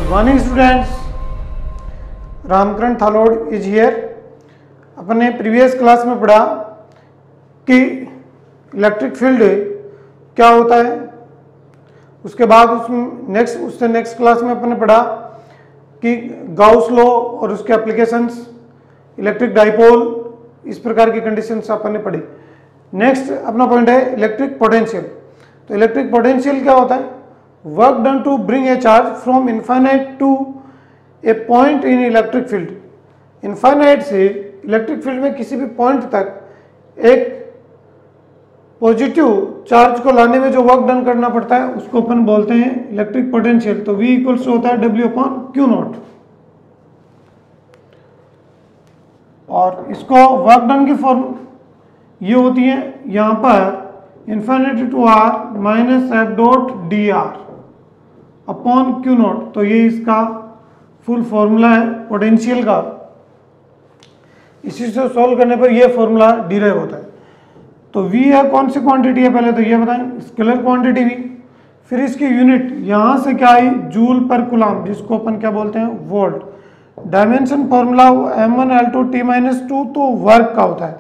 Good morning students, Ramkaran Thalod is here. अपने previous class में पढ़ा कि इलेक्ट्रिक फील्ड क्या होता है। उसके बाद उससे नेक्स्ट क्लास में अपने पढ़ा कि गाउस लॉ और उसके एप्लीकेशंस, इलेक्ट्रिक डाइपोल, इस प्रकार की कंडीशंस अपन ने पढ़ी। नेक्स्ट अपना पॉइंट है इलेक्ट्रिक पोटेंशियल। तो इलेक्ट्रिक पोटेंशियल क्या होता है? Work done to bring a charge from infinite to a point in electric field. Infinite से इलेक्ट्रिक फील्ड में किसी भी पॉइंट तक एक पॉजिटिव चार्ज को लाने में जो वर्क डन करना पड़ता है उसको अपन बोलते हैं इलेक्ट्रिक पोटेंशियल। तो V इक्वल्स होता है W/Q0। और इसको वर्क डन की फॉर्म ये होती है यहां पर infinity to R minus F.dr upon Q0। तो ये इसका फुल फॉर्मूला है पोटेंशियल का। इसी से सॉल्व करने पर ये फॉर्मूला डिराइव होता है। तो V है कौन सी क्वांटिटी है पहले तो ये बताएं, स्केलर क्वांटिटी V। फिर इसकी यूनिट यहां से क्या आई, जूल पर कूलम, जिसको अपन क्या बोलते हैं, volt. Dimension formula m1L2 T-2 तो वर्क का होता है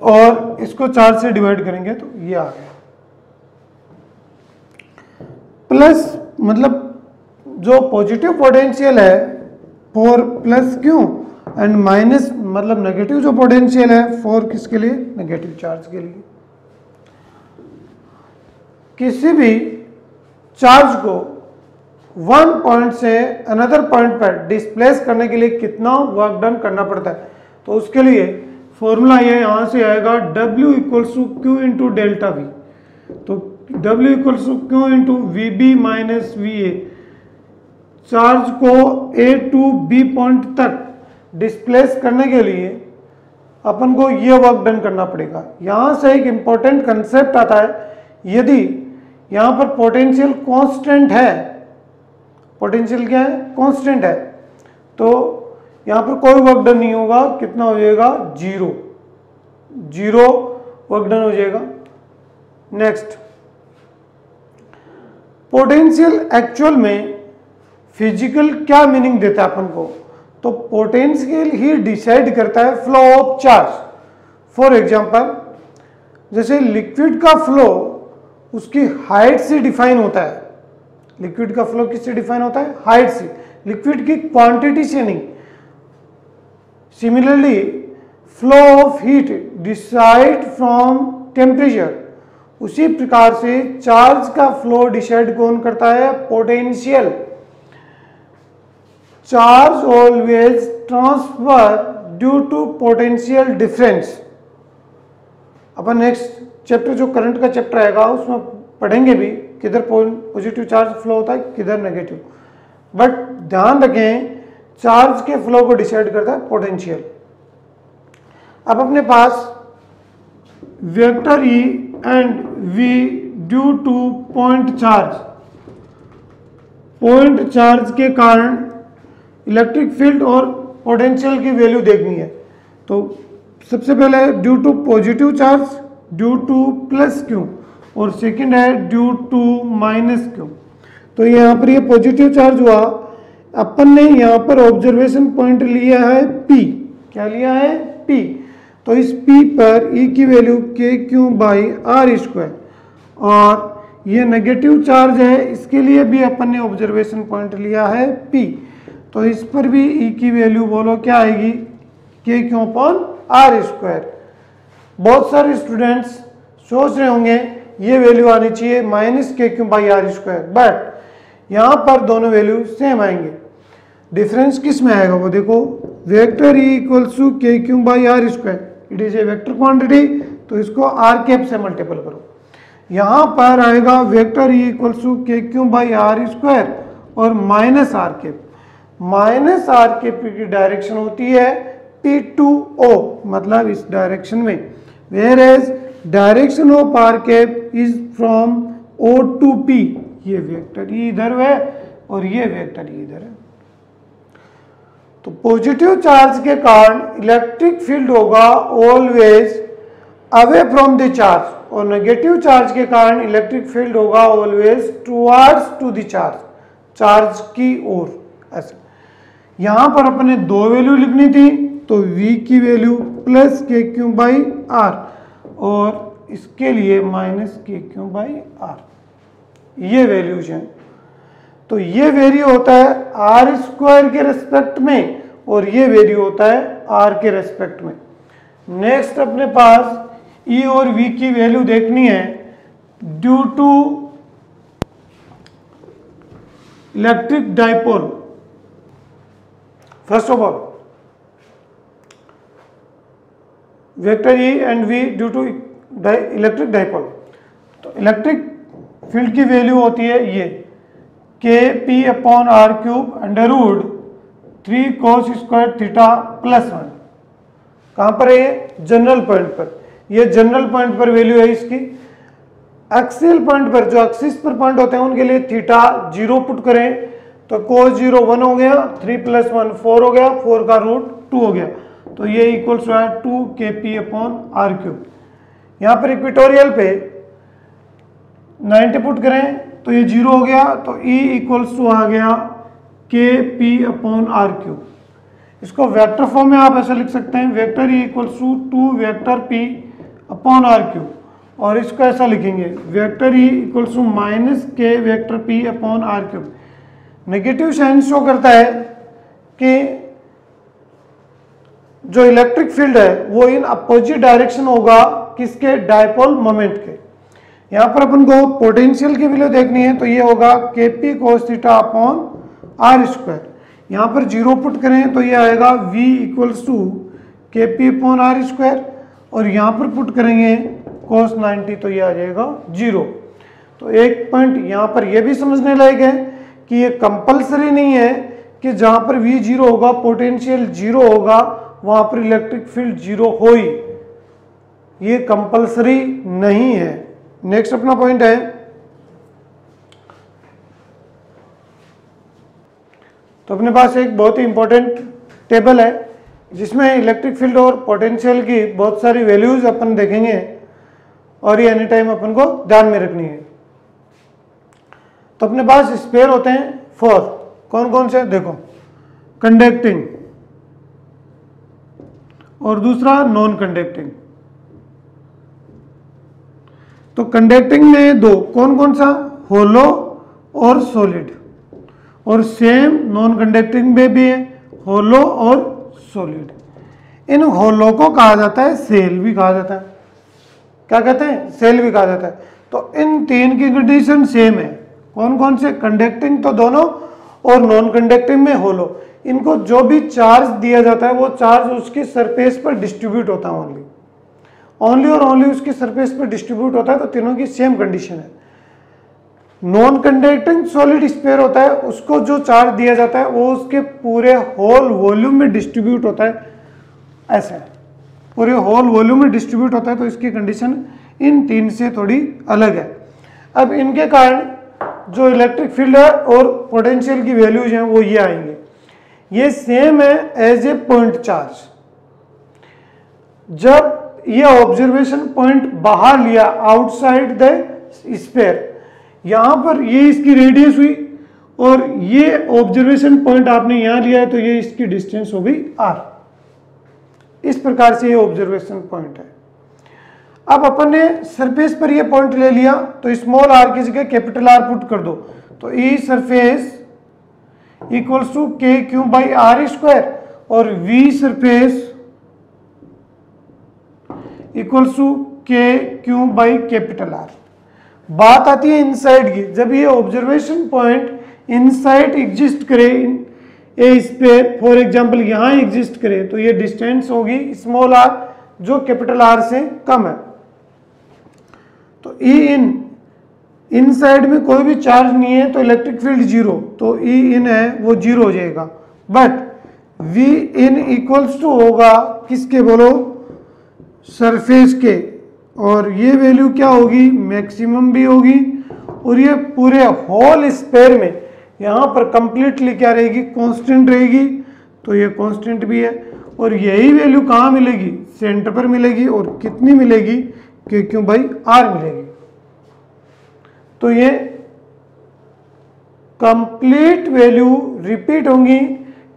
और इसको 4 से डिवाइड करेंगे तो ये आ गया। प्लस मतलब जो पॉजिटिव पोटेंशियल है 4 प्लस क्यों एंड माइनस मतलब नेगेटिव जो पोटेंशियल है 4 किसके लिए, नेगेटिव चार्ज के लिए। किसी भी चार्ज को वन पॉइंट से अनदर पॉइंट पर डिस्प्लेस करने के लिए कितना वर्क डन करना पड़ता है, तो उसके लिए फॉर्मूला ये यहां से आएगा W equals to Q into delta V। तो W equals to Q into VB minus VA। Charge को A टू B पॉइंट तक डिस्प्लेस करने के लिए अपन को ये वर्क डन करना पड़ेगा। यहां से एक इंपॉर्टेंट कंसेप्ट आता है, यदि यहां पर पोटेंशियल कांस्टेंट है, पोटेंशियल क्या है, कांस्टेंट है, तो यहां पर कोई वर्क डन नहीं होगा। कितना हो जाएगा, जीरो वर्क डन हो जाएगा। नेक्स्ट, पोटेंशियल एक्चुअल में फिजिकल क्या मीनिंग देता है अपन को, तो पोटेंशियल ही डिसाइड करता है flow of charge. For example, जैसे लिक्विड का फ्लो उसकी हाइट से डिफाइन होता है। लिक्विड का फ्लो किससे डिफाइन होता है, हाइट से, लिक्विड की क्वांटिटी से नहीं। Similarly flow of heat decide from temperature. उसी प्रकार से चार्ज का फ्लो डिसाइड कौन करता है, potential. Charge always transfer due to potential difference. अपन नेक्स्ट चैप्टर जो करंट का चैप्टर आएगा उसमें पढ़ेंगे भी किधर पॉजिटिव चार्ज फ्लो होता है किधर नेगेटिव। बट ध्यान रखें चार्ज के फ्लो को डिसाइड करता है पोटेंशियल। अब अपने पास vector E and V due to point charge. Point charge के कारण इलेक्ट्रिक फील्ड और पोटेंशियल की वैल्यू देखनी है। तो सबसे पहले due to positive charge, due to plus Q, और सेकंड है ड्यू टू माइनस क्यू। तो यहाँ पर ये पॉजिटिव चार्ज हुआ, अपन ने यहाँ पर ऑब्जर्वेशन पॉइंट लिया है P। क्या लिया है, P। तो इस P पर E की वैल्यू KQ/R²। और ये नेगेटिव चार्ज है, इसके लिए भी अपन ने ऑब्जर्वेशन पॉइंट लिया है P। तो इस पर भी E की वैल्यू बोलो क्या आएगी, KQ/R²। बहुत सारे स्टूडेंट्स सोच रहे होंगे ये वैल्यू आनी चाहिए -KQ/R², बट यहां पर दोनों वैल्यू सेम आएंगे। डिफरेंस किस में आएगा वो देखो, vector E equals to KQ/R²। It is a vector quantity, तो इसको R कैप से मल्टीपल करो। यहां पर आएगा vector E equals to KQ/R² और minus R cap. Minus R cap की डायरेक्शन होती है P2O, मतलब इस डायरेक्शन में, whereas direction of R cap is from O to P। ये वेक्टर E इधर है और ये वेक्टर E इधर है। तो पॉजिटिव चार्ज के कारण इलेक्ट्रिक फील्ड होगा always away from the charge, और नेगेटिव चार्ज के कारण इलेक्ट्रिक फील्ड होगा always towards to the charge. Charge की ओर, ऐसे। यहां पर अपने दो वैल्यू लिखनी थी, तो v की value plus K q by are, और इसके लिए माइनस के क्यू बाई आर, ये वैल्यूज हैं। तो ये वेरी होता है आर स्क्वायर के रेस्पेक्ट में, और ये वेरी होता है आर के रेस्पेक्ट में। नेक्स्ट अपने पास ई और वी की वैल्यू देखनी है due to electric dipole. First of all vector E and V due to electric dipole. तो इलेक्ट्रिक फील्ड की वैल्यू होती है ये k p upon r cube under root 3 cos square theta plus 1। कहां पर है ये? जनरल पॉइंट पर। ये जनरल पॉइंट पर वैल्यू है इसकी। एक्सियल पॉइंट पर, जो एक्सिस पर पॉइंट होते हैं उनके लिए थीटा 0 पुट करें तो cos 0 1 हो गया, 3 + 1 4 हो गया, 4 का रूट 2 हो गया, तो ये इक्वल्स है 2 kp अपॉन आर क्यूब। यहाँ पर इक्वेटोरियल पे 90 पुट करें तो ये 0 हो गया, तो E इक्वल्स टू आ गया kp अपॉन आर क्यूब। इसको वेक्टर फॉर्म में आप ऐसा लिख सकते हैं, vector E equals to 2 vector p upon r cube, और इसको ऐसा लिखेंगे vector E equals to minus k vector p upon r cube. Negative sign show करता है कि जो इलेक्ट्रिक फील्ड है वो इन अपोजिट डायरेक्शन होगा किसके? डायपोल मोमेंट के। यहां पर अपन को पोटेंशियल की वैल्यू देखनी है, तो ये होगा kp cos theta upon r square. यहां पर 0 पुट करें तो ये आएगा v equals to kp upon r square, और यहां पर पुट करेंगे cos 90 तो ये आ जाएगा 0। तो एक पॉइंट यहां पर ये भी समझने लायक है कि ये कंपलसरी नहीं है कि जहां पर v 0 होगा, पोटेंशियल 0 होगा, वहां पर इलेक्ट्रिक फील्ड 0 हो ही, ये कंपलसरी नहीं है। नेक्स्ट अपना पॉइंट है तो अपने पास एक बहुत ही इंपॉर्टेंट टेबल है जिसमें इलेक्ट्रिक फील्ड और पोटेंशियल की बहुत सारी वैल्यूज अपन देखेंगे, और ये एनी टाइम अपन को ध्यान में रखनी है। तो अपने पास स्पेयर होते हैं 4, कौन कौन से? देखो, कंडक्टिंग और दूसरा नॉन कंडक्टिंग। तो कंडक्टिंग में 2, कौन कौन सा? होलो और सॉलिड, और सेम नॉन कंडक्टिंग में भी है होलो और सॉलिड। इन होलो को कहा जाता है सेल भी कहा जाता है। क्या कहते हैं? सेल भी कहा जाता है। तो इन तीन की कंडीशन सेम है। कौन कौन से? कंडक्टिंग तो दोनों, और नॉन कंडक्टिंग में होलो। इनको जो भी चार्ज दिया जाता है वो चार्ज उसकी सरफेस पर डिस्ट्रीब्यूट होता है, ओनली और ओनली उसकी सरफेस पर डिस्ट्रीब्यूट होता है। तो तीनों की सेम कंडीशन है। नॉन कंडक्टिंग सॉलिड स्फीयर होता है, उसको जो चार्ज दिया जाता है वो उसके पूरे होल वॉल्यूम में डिस्ट्रीब्यूट होता है, ऐसे पूरे होल वॉल्यूम में डिस्ट्रीब्यूट होता है। तो इसकी कंडीशन इन तीन से थोड़ी अलग है। अब इनके कारण जो इलेक्ट्रिक फील्ड है और पोटेंशियल की वैल्यूज हैं वो ये आएंगे। ये सेम है एज ए पॉइंट चार्ज। जब ये ऑब्जर्वेशन पॉइंट बाहर लिया आउटसाइड द स्फीयर, यहां पर ये इसकी रेडियस हुई, और ये ऑब्जर्वेशन पॉइंट आपने यहां लिया है तो ये इसकी डिस्टेंस हो गई r। इस प्रकार से ये ऑब्जर्वेशन पॉइंट है। अब अपन ने सरफेस पर ये पॉइंट ले लिया, तो स्मॉल r की जगह कैपिटल R पुट कर दो, तो E सरफेस इक्वल्स टू के क्यू बाई आर स्क्वायर, और V सरफेस इक्वल्स टू के क्यू बाई कैपिटल R। बात आती है इनसाइड की। जब ये ऑब्जर्वेशन पॉइंट इनसाइड एग्जिस्ट करे ए स्फीयर, फॉर एग्जांपल यहां एग्जिस्ट करे, तो ये डिस्टेंस होगी स्मॉल r जो कैपिटल R से कम है। तो E इन साइड में कोई भी चार्ज नहीं है तो इलेक्ट्रिक फील्ड 0, तो E इन है वो 0 हो जाएगा। But V in equals to होगा किसके? बोलो, सरफेस के, और ये वैल्यू क्या होगी? मैक्सिमम भी होगी, और ये पूरे होल स्फीयर में यहाँ पर कंप्लीटली क्या रहेगी? कांस्टेंट रहेगी। तो ये कांस्टेंट भी है, और यही वैल्यू कहाँ मिलेगी? सेंटर पर मिलेगी, और कितनी मिलेगी? के क्यू बाई आर मिलेगी। तो ये कंप्लीट वैल्यू रिपीट होंगी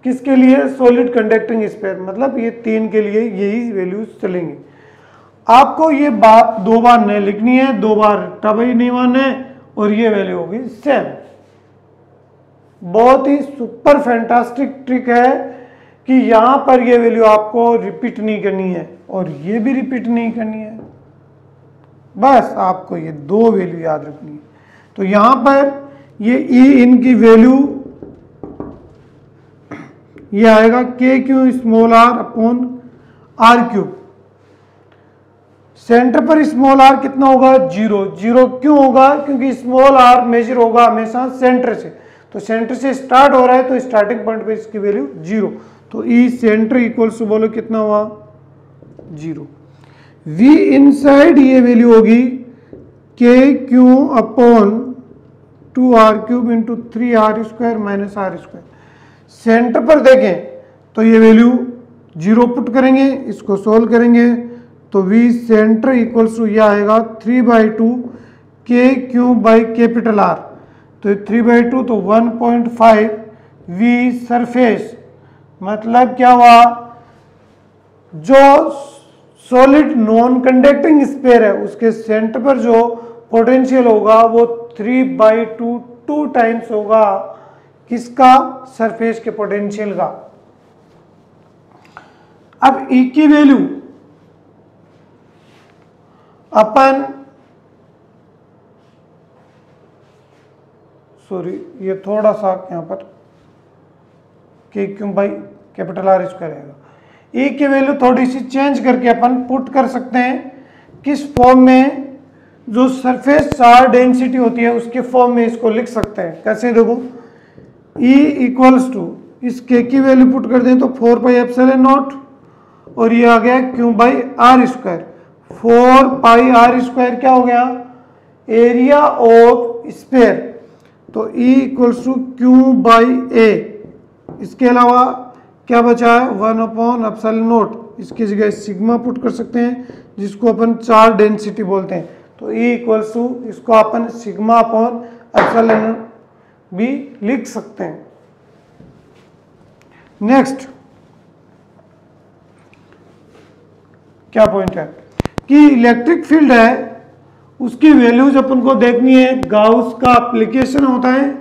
किसके लिए, सॉलिड कंडक्टिंग स्फीयर, मतलब ये 3 के लिए यही वैल्यूज चलेंगी। आपको ये बात 2 बार नहीं लिखनी है, 2 बार टबई नहीं मानना है, और ये वैल्यू होगी सेम। बहुत ही सुपर फैंटास्टिक ट्रिक है कि यहां पर ये वैल्यू आपको रिपीट नहीं करनी है और ये भी रिपीट नहीं करनी है, बस आपको ये 2 वैल्यू याद रखनी है। तो यहां पर ये ई इनकी वैल्यू ये आएगा k q small r upon r cube. Center पर स्मॉल आर कितना होगा, 0। 0 क्यों होगा, क्योंकि स्मॉल आर मेजर होगा हमेशा सेंटर से, तो सेंटर से स्टार्ट हो रहा है तो स्टार्टिंग पॉइंट पे इसकी वैल्यू 0। तो ई सेंटर इक्वल्स टू बोलो कितना हुआ, 0। वी इनसाइड ये वैल्यू होगी के Q upon 2r cube into 3r square minus r square. Centre पर देखें तो ये वैल्यू 0 पुट करेंगे, इसको सोल्व करेंगे तो v सेंटर इक्वल्स टू यह आएगा 3/2 के क्यूब बाई कैपिटल R, तो 3/2 तो 1.5 v सरफेस। मतलब क्या हुआ, जो सॉलिड नॉन कंडक्टिंग स्फीयर है उसके सेंटर पर जो पोटेंशियल होगा वो 3/2 2 टाइम्स होगा किसका, सरफेस के पोटेंशियल का। अब E की वैल्यू अपन ये थोड़ा सा यहां पर के क्यों बाई कैपिटल आर स्क्वायर आएगा। ई की वैल्यू थोड़ी सी चेंज करके अपन पुट कर सकते हैं किस फॉर्म में, जो सरफेस चार्ज डेंसिटी होती है उसके फॉर्म में इसको लिख सकते हैं। कैसे, देखो E इक्वल्स टू इस के की वैल्यू पुट कर दें तो 4πε0 और ये आ गया Q by are square. 4πr² क्या हो गया, एरिया ऑफ स्फीयर, तो E equals to Q by A. इसके अलावा क्या बचा है, 1/ε0, इसकी जगह सिग्मा पुट कर सकते हैं जिसको अपन चार्ज डेंसिटी बोलते हैं, तो E इक्वल्स टू इसको अपन सिग्मा अपॉन ε0 भी लिख सकते हैं। नेक्स्ट क्या पॉइंट है कि इलेक्ट्रिक फील्ड है उसकी वैल्यूज अपन को देखनी है। गाउस का एप्लीकेशन होता है,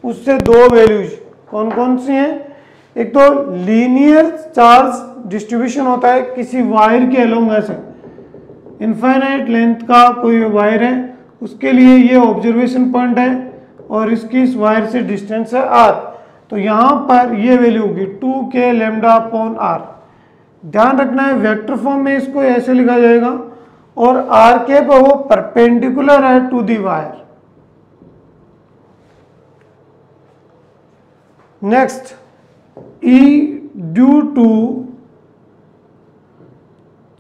उससे 2 वैल्यूज कौन कौन सी हैं, एक तो लीनियर चार्ज डिस्ट्रीब्यूशन होता है किसी वायर के अलोंग ऐसे इनफाइनाइट लेंथ का कोई वायर है, उसके लिए ये ऑब्जर्वेशन पॉइंट है और इसकी इस वायर से डिस्टेंस है r, तो यहां पर ये वैल्यू होगी 2k लैम्डा अपॉन r। ध्यान रखना है वेक्टर फॉर्म में इसको ऐसे लिखा जाएगा और r के पर वो परपेंडिकुलर है to the wire. Next E due to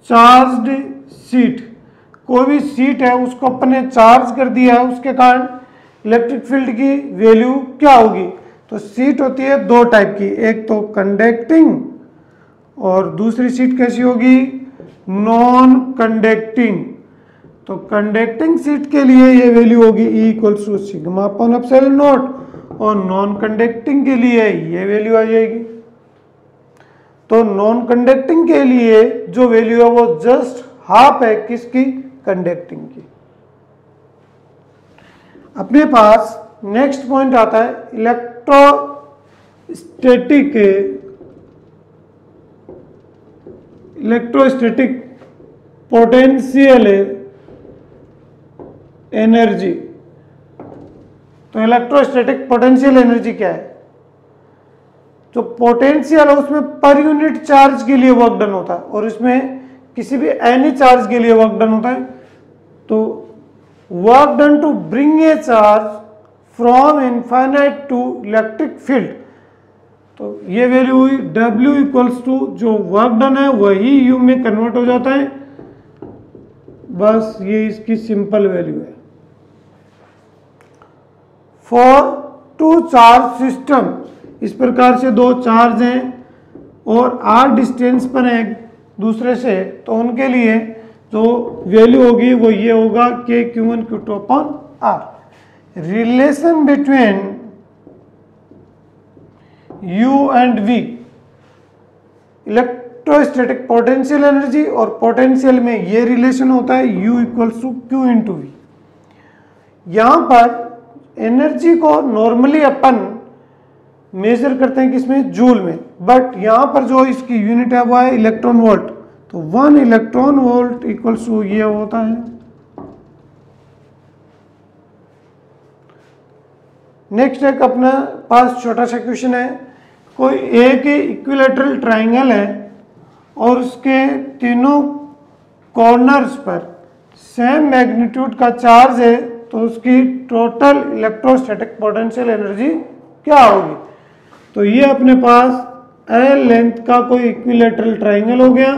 charged sheet, कोई भी शीट है उसको अपने चार्ज कर दिया है, उसके कारण इलेक्ट्रिक फील्ड की वैल्यू क्या होगी, तो शीट होती है 2 टाइप की, एक तो कंडक्टिंग और दूसरी शीट कैसी होगी, नॉन कंडक्टिंग। तो कंडक्टिंग शीट के लिए ये वैल्यू होगी E equals to sigma upon ε0 और नॉन कंडक्टिंग के लिए ये वैल्यू आ जाएगी। तो नॉन कंडक्टिंग के लिए जो वैल्यू है वो जस्ट हाफ है किसकी, कंडक्टिंग की। अपने पास नेक्स्ट पॉइंट आता है इलेक्ट्रोस्टैटिक पोटेंशियल एनर्जी। तो इलेक्ट्रोस्टैटिक पोटेंशियल एनर्जी क्या है, जो पोटेंशियल है उसमें पर यूनिट चार्ज के लिए वर्क डन होता है और इसमें किसी भी एनी चार्ज के लिए वर्क डन होता है। तो work done to bring a charge from infinite to electric field, तो ये वैल्यू हुई W इक्वल्स टू जो वर्क डन है वही U में कन्वर्ट हो जाता है, बस ये इसकी सिंपल वैल्यू है। फॉर 2 चार्ज सिस्टम, इस प्रकार से 2 चार्ज हैं और r डिस्टेंस पर है दूसरे से, तो उनके लिए जो वैल्यू होगी वो ये होगा k Q1 Q2 upon r। Relation between U and V, electrostatic potential energy, और पोटेंशियल में ये रिलेशन होता है U equals to Q into V। यहां पर एनर्जी को नॉर्मली अपन मेजर करते हैं किसमें, जूल में, बट यहां पर जो इसकी यूनिट है वो है इलेक्ट्रॉन वोल्ट। तो 1 इलेक्ट्रॉन वोल्ट इक्वल्स टू ये होता है। नेक्स्ट एक अपना पास छोटा सा क्वेश्चन है, कोई एक इक्विलैटरल ट्रायंगल है और उसके तीनों कॉर्नर्स पर सेम मैग्नीट्यूड का चार्ज है, तो उसकी टोटल इलेक्ट्रोस्टैटिक पोटेंशियल एनर्जी क्या होगी। तो ये अपने पास एल लेंथ का कोई इक्विलैटरल ट्रायंगल हो गया,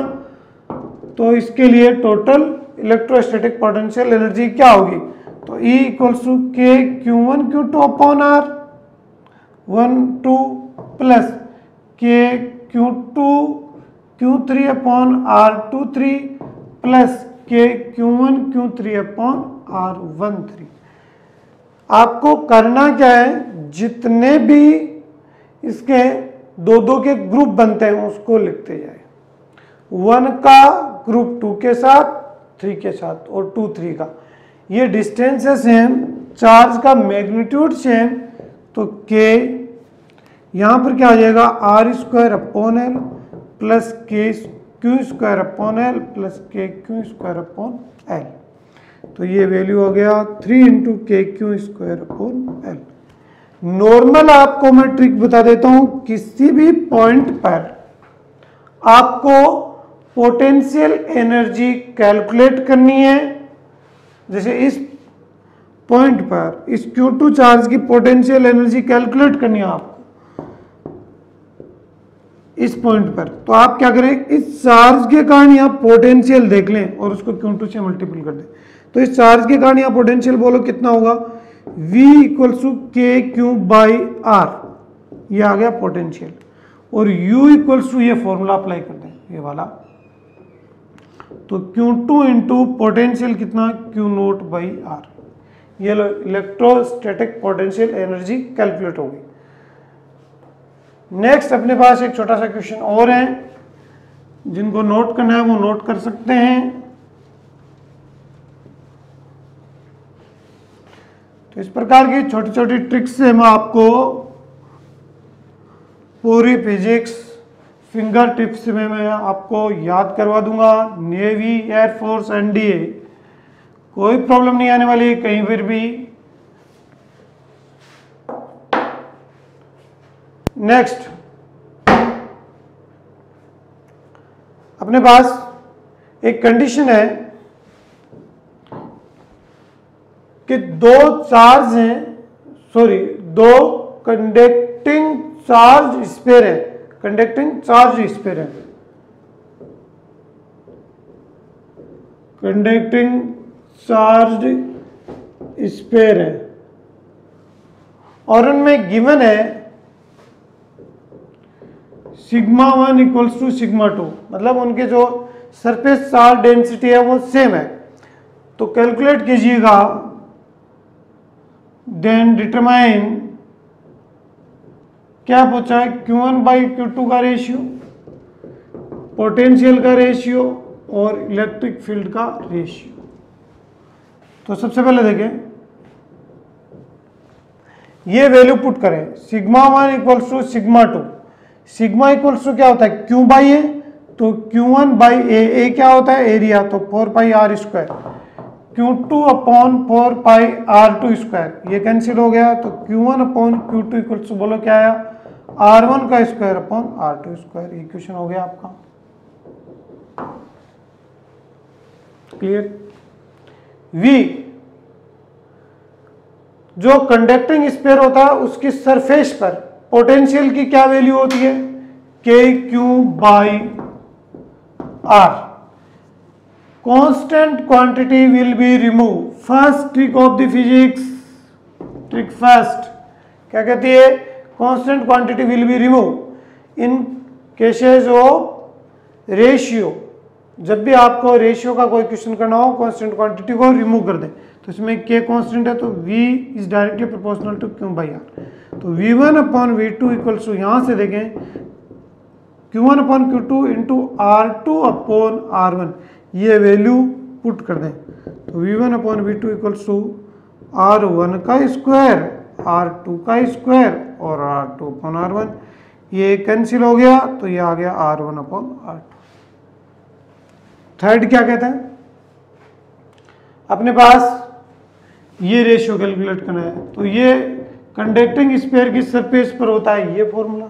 तो इसके लिए टोटल इलेक्ट्रोस्टैटिक पोटेंशियल एनर्जी क्या होगी। तो E इक्वल्स टू के Q1 Q2 upon R 1 2 plus के Q2 Q3 upon R2 3 plus के Q1 Q3 अपॉन R1 3। आपको करना क्या है, जितने भी इसके दो दो के ग्रुप बनते हैं उसको लिखते जाए। 1 का ग्रुप 2 के साथ, 3 के साथ, और 2 3 का। ये डिस्टेंस है सेम, चार्ज का मैग्नीट्यूड सेम, तो के यहाँ पर क्या आ जाएगा, R square upon L plus K Q square upon L plus K Q square upon L. तो ये वैल्यू हो गया 3 into K Q square upon L. Normal आपको मैं ट्रिक बता देता हूं, किसी भी पॉइंट पर आपको पोटेंशियल एनर्जी कैलकुलेट करनी है। जैसे इस पॉइंट पर इस Q2 चार्ज की पोटेंशियल एनर्जी कैलकुलेट करनी है आपको इस पॉइंट पर, तो आप क्या करें, इस चार्ज के कारण यहाँ पोटेंशियल देख लें और उसको Q2 से मल्टीपल कर दें। तो इस चार्ज के कारण यहाँ पोटेंशियल बोलो कितना होगा, V इक्वल्स टू के क्यू बाई आर, ये आ गया पोटेंशियल, और U इक्वल्स टू ये फॉर्मूला अप्लाई कर दें ये वाला, तो Q2 इंटू पोटेंशियल कितना, Q नोट बाई आर। ये इलेक्ट्रोस्टैटिक पोटेंशियल एनर्जी कैलकुलेट होगी। नेक्स्ट अपने पास एक छोटा सा क्वेश्चन और है, जिनको नोट करना है वो नोट कर सकते हैं। तो इस प्रकार की छोटी छोटी ट्रिक्स से मैं आपको पूरी फिजिक्स फिंगर टिप्स में मैं आपको याद करवा दूंगा। नेवी, एयरफोर्स, एनडीए, कोई प्रॉब्लम नहीं आने वाली कहीं पर भी। नेक्स्ट अपने पास एक कंडीशन है कि दो चार्ज हैं, सॉरी दो कंडक्टिंग चार्ज स्फीयर है, कंडक्टिंग चार्ज स्फीयर है, कंडक्टिंग चार्ज स्फीयर है, और उनमें गिवन है सिग्मा 1 इक्वल्स टू सिग्मा 2, मतलब उनके जो सरफेस चार्ज डेंसिटी है वो सेम है। तो कैलकुलेट कीजिएगा, देन डिटरमाइन क्या पूछा है, Q1 बाई Q2 का रेशियो, पोटेंशियल का रेशियो और इलेक्ट्रिक फील्ड का रेशियो। तो सबसे पहले देखें, ये वैल्यू पुट करें, sigma 1 equals to sigma 2। Sigma equals to क्या होता है, Q बाई ए, तो Q1 बाई ए क्या होता है, एरिया, तो 4 pi R square, Q2 upon 4 pi R2 square, ये कैंसिल हो गया, तो Q1 upon Q2 equals to बोलो क्या आया, R1 का स्क्वायर अपॉन R2 स्क्वायर। ये क्वेश्चन हो गया आपका क्लियर। V जो कंडक्टिंग स्फीयर होता है उसकी सरफेस पर पोटेंशियल की क्या वैल्यू होती है, k q by r. Constant quantity will be remove. First trick of the physics, trick first क्या कहती है, constant quantity will be remove in cases of ratio जब भी आपको रेशियो का कोई क्वेश्चन करना हो कांस्टेंट क्वांटिटी को रिमूव कर दें, तो इसमें k कांस्टेंट है तो v is directly proportional to q by r। तो v1 upon v2 equals to, यहाँ से देखें q1 upon q2 into r2 upon r1, ये वैल्यू पुट कर दें तो v1 upon v2 equals to r1 का स्क्वायर r2 का स्क्वायर और r2 अपॉन r1, ये कैंसिल हो गया तो ये आ गया r1 अपॉन r2। थर्ड क्या कहता है, अपने पास ये रेशियो कैलकुलेट करना है, तो ये कंडक्टिंग स्फीयर की सरफेस पर होता है ये formula,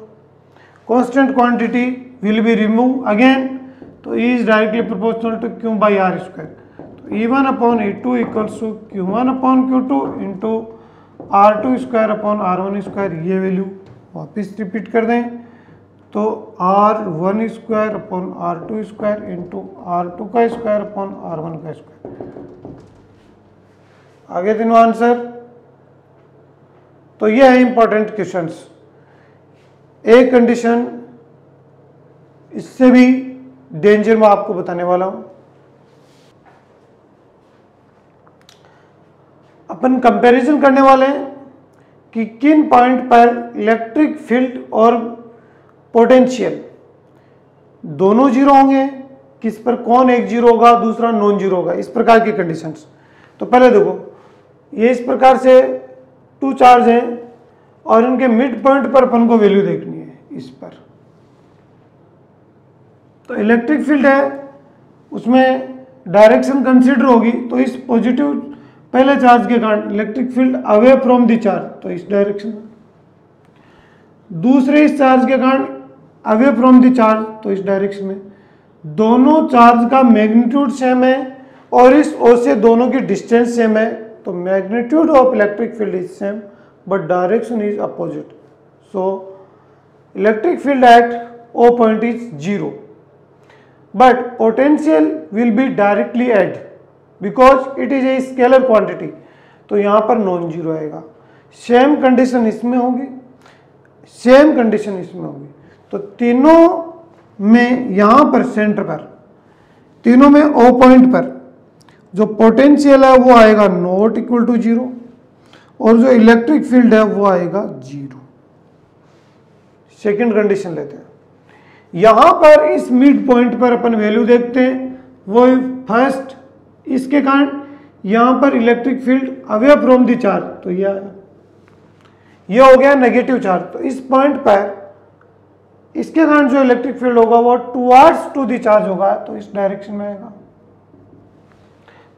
constant quantity will be remove again, तो E is directly proportional to Q by R square, तो E1 upon E2 equals to Q1 upon Q2 into R2 square upon R1 square, ये value वापस repeat कर दें तो R1 square upon R2 square into R2 का square upon R1 का square. आगे तीनों आंसर। तो ये है इंपॉर्टेंट क्वेश्चंस। एक कंडीशन इससे भी डेंजर मैं आपको बताने वाला हूं। अपन कंपैरिजन करने वाले हैं कि किन पॉइंट पर इलेक्ट्रिक फील्ड और पोटेंशियल दोनों जीरो होंगे, किस पर कौन एक जीरो होगा दूसरा नॉन जीरो होगा, इस प्रकार की कंडीशंस। तो पहले देखो, ये इस प्रकार से टू चार्ज हैं और इनके मिड पॉइंट पर अपन को वैल्यू देखनी है इस पर। तो इलेक्ट्रिक फील्ड है, उसमें डायरेक्शन कंसीडर होगी, तो इस पॉजिटिव पहले चार्ज के कारण electric field away from the charge, तो इस डायरेक्शन में। दूसरे इस चार्ज के कारण अवे फ्रॉम द चार्ज, तो इस डायरेक्शन में। दोनों चार्ज का मैग्नीट्यूड सेम है और इस ओ से दोनों की डिस्टेंस सेम है, तो magnitude of electric field is same but direction is opposite. So electric field at o point is zero, but potential will be directly add because it is a scalar quantity, तो यहां पर non zero आएगा। Same condition इसमें होगी, same condition इसमें होगी। तो तीनों में यहां पर सेंटर पर, तीनों में ओ पॉइंट पर जो पोटेंशियल है वो आएगा नॉट इक्वल टू जीरो और जो इलेक्ट्रिक फील्ड है वो आएगा जीरो। सेकंड कंडीशन लेते हैं, यहां पर इस मिड पॉइंट पर अपन वैल्यू देखते हैं, वो फर्स्ट इसके कारण यहां पर electric field away from the charge, तो ये हो गया नेगेटिव चार्ज। तो इस पॉइंट पर इसके कारण जो इलेक्ट्रिक फील्ड होगा वो टुवर्ड्स टू द चार्ज होगा, तो इस डायरेक्शन में आएगा।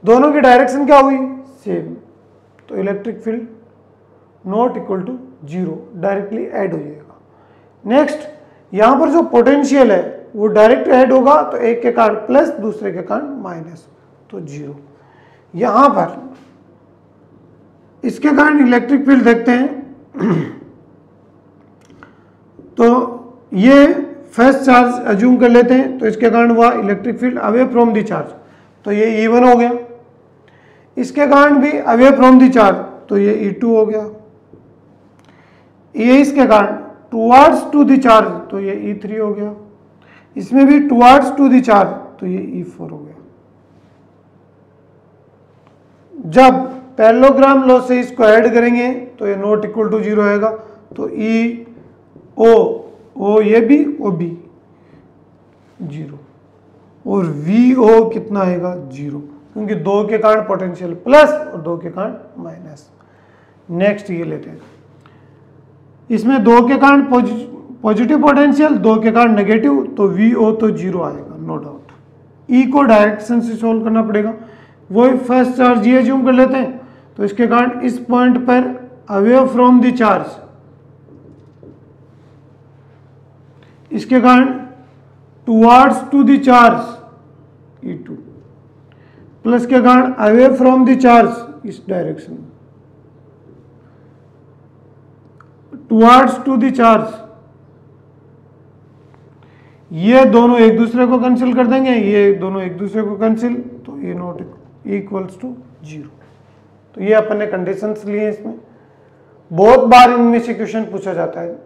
दोनों की डायरेक्शन क्या हुई सेम, तो electric field not equal to zero, directly add हो जाएगा। नेक्स्ट, यहां पर जो पोटेंशियल है वो डायरेक्ट ऐड होगा, तो एक के कारण प्लस दूसरे के कारण माइनस, तो जीरो। यहां पर इसके कारण इलेक्ट्रिक फील्ड देखते हैं तो ये फर्स्ट चार्ज अज्यूम कर लेते हैं, तो इसके कारण हुआ electric field away from the charge, तो ये E1 हो गया। इसके कारण भी अवे फ्रॉम द चार्ज, तो ये E2 हो गया। ये इसके कारण टुवर्ड्स टू द चार्ज, तो ये E3 हो गया। इसमें भी टुवर्ड्स टू द चार्ज, तो ये E4 हो गया। जब पैरेललोग्राम लॉ से इसको ऐड करेंगे तो ये नॉट इक्वल टू जीरो आएगा, तो ओ ये भी ओ बी जीरो और VO कितना आएगा जीरो, क्योंकि दो के कारण पोटेंशियल प्लस और दो के कारण माइनस। नेक्स्ट ये लेते हैं, इसमें दो के कारण पॉजिटिव पोटेंशियल, दो के कारण नेगेटिव, तो VO तो जीरो आएगा नो डाउट। E को डायरेक्शन से सोल्व करना पड़ेगा, वही फर्स्ट चार्ज ये अज्यूम कर लेते हैं, तो इसके कारण इस पॉइंट पर अवे फ्रॉम द चार्ज, इसके कारण towards to the charge E2, plus के कारण अवे फ्रॉम द चार्ज इस डायरेक्शन में, टुवर्ड्स टू द चार्ज, ये दोनों एक दूसरे को कैंसिल कर देंगे, ये दोनों एक दूसरे को कैंसिल, तो ये नॉट इक्वल्स टू जीरो। तो ये अपन ने कंडीशंस लिए इसमें, बहुत बार इनमें से क्वेश्चन पूछा जाता है,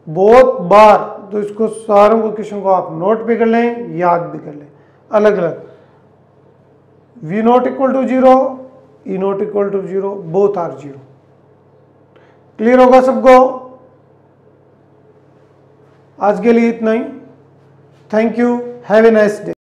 बहुत बार तो इसको सारों को क्वेश्चन को आप नोट भी कर लें, याद भी कर लें अलग अलग। V not equal to 0, E not equal to 0, both are 0। Clear होगा सबको? आज के लिए इतना ही। Thank you, have a nice day.